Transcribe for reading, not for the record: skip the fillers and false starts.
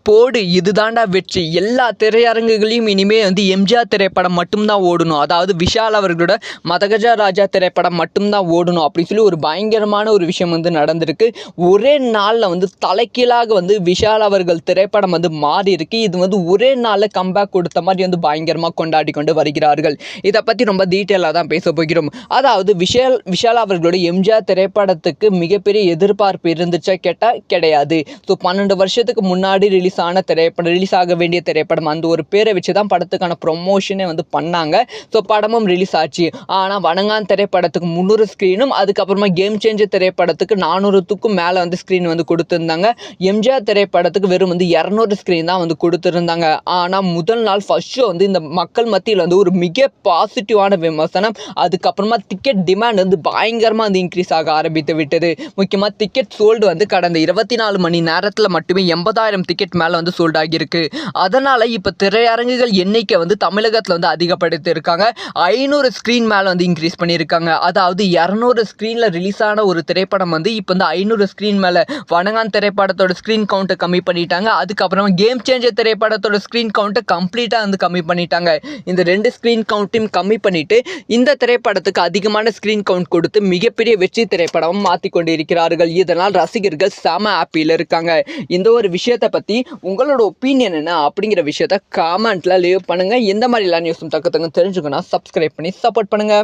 போடு இதுதாண்டா வெற்றி, எல்லா திரையரங்குகளையும் இனிமே வந்து எம்ஜிஆர் திரைப்படம் மட்டும்தான் ஓடணும், அதாவது விஷால் அவர்களோட மதகஜ ராஜா திரைப்படம் மட்டும்தான் ஓடணும் அப்படின்னு சொல்லி ஒரு பயங்கரமான ஒரு விஷயம் வந்து நடந்திருக்கு. ஒரே நாளில் வந்து தலைக்கீழாக வந்து விஷால் அவர்கள் திரைப்படம் வந்து மாறி இருக்கு. இது வந்து ஒரே நாளில் கம்பேக் கொடுத்த மாதிரி வந்து பயங்கரமாக கொண்டாடி கொண்டு வருகிறார்கள். இதை பற்றி ரொம்ப டீட்டெயிலாக தான் பேச போகிறோம். அதாவது விஷால் அவர்களுடைய எம்ஜிஆர் திரைப்படத்துக்கு மிகப்பெரிய எதிர்பார்ப்பு இருந்துச்சா கேட்டால் கிடையாது. ஸோ 12 வருஷத்துக்கு முன்னாடி ரிலீஸ் ஆக வேண்டிய திரைப்படம், அந்த ஒரு பேரை வச்சு தான் படத்துக்கான ப்ரொமோஷனே வந்து பண்ணாங்க. ஸோ படமும் ரிலீஸ் ஆச்சு. ஆனால் வணங்கான் திரைப்படத்துக்கு 300 ஸ்க்ரீனும், அதுக்கப்புறமா கேம் சேஞ்சர் திரைப்படத்துக்கு 400க்கும் மேலே வந்து ஸ்க்ரீன் வந்து கொடுத்துருந்தாங்க. எம்ஜிஆர் திரைப்படத்துக்கு வெறும் வந்து 200 ஸ்க்ரீன் தான் வந்து கொடுத்துருந்தாங்க. ஆனால் முதல் நாள் ஃபர்ஸ்ட் ஷோ வந்து இந்த மக்கள் மத்தியில் வந்து ஒரு மிக பாசிட்டிவான விமர்சனம். அதுக்கப்புறமா டிக்கெட் டிமாண்ட் வந்து பயங்கரமாக வந்து இன்க்ரீஸ் ஆக ஆரம்பித்து விட்டது. முக்கியமாக டிக்கெட் சோல்டு வந்து கடந்த 24 மணி நேரத்தில் மட்டுமே 80,000 டிக்கெட் மேலே வந்து சோல்ட் ஆகியிருக்கு. அதனால் இப்போ திரையரங்குகள் எண்ணிக்கை வந்து தமிழகத்தில் வந்து அதிகப்படுத்தி இருக்காங்க. 500 ஸ்க்ரீன் மேலே வந்து இன்க்ரீஸ் பண்ணியிருக்காங்க. அதாவது 200 ஸ்க்ரீனில் ரிலீஸ் ஆன ஒரு திரைப்படம் வந்து இப்போ வந்து 500 ஸ்க்ரீன் மேலே. வணங்கான் திரைப்படத்தோட ஸ்க்ரீன் கவுண்ட்டை கம்மி பண்ணிட்டாங்க. அதுக்கப்புறமா கேம் சேஞ்சர் திரைப்படத்தோட ஸ்க்ரீன் கவுண்ட்டை கம்ப்ளீட்டாக வந்து கம்மி பண்ணிட்டாங்க. இந்த 2 ஸ்க்ரீன் கவுண்ட்டையும் கம்மி பண்ணிட்டு இந்த திரைப்படத்துக்கு அதிகமான ஸ்க்ரீன் கவுண்ட் கொடுத்து மிகப்பெரிய வெற்றி திரைப்படம் மாற்றி கொண்டு இருக்கிறார்கள். இதனால் ரசிகர்கள் செம ஹாப்பியில் இருக்காங்க. இந்த ஒரு விஷயத்தை பற்றி உங்களோட ஒப்பீனியன் என்ன அப்படிங்கிற விஷயத்த காமெண்ட்ல லீவ் பண்ணுங்க. எந்த மாதிரிலாம் நியூஸும் தக்க தெரிஞ்சுக்கணும் சப்ஸ்கிரைப் பண்ணி சப்போர்ட் பண்ணுங்க.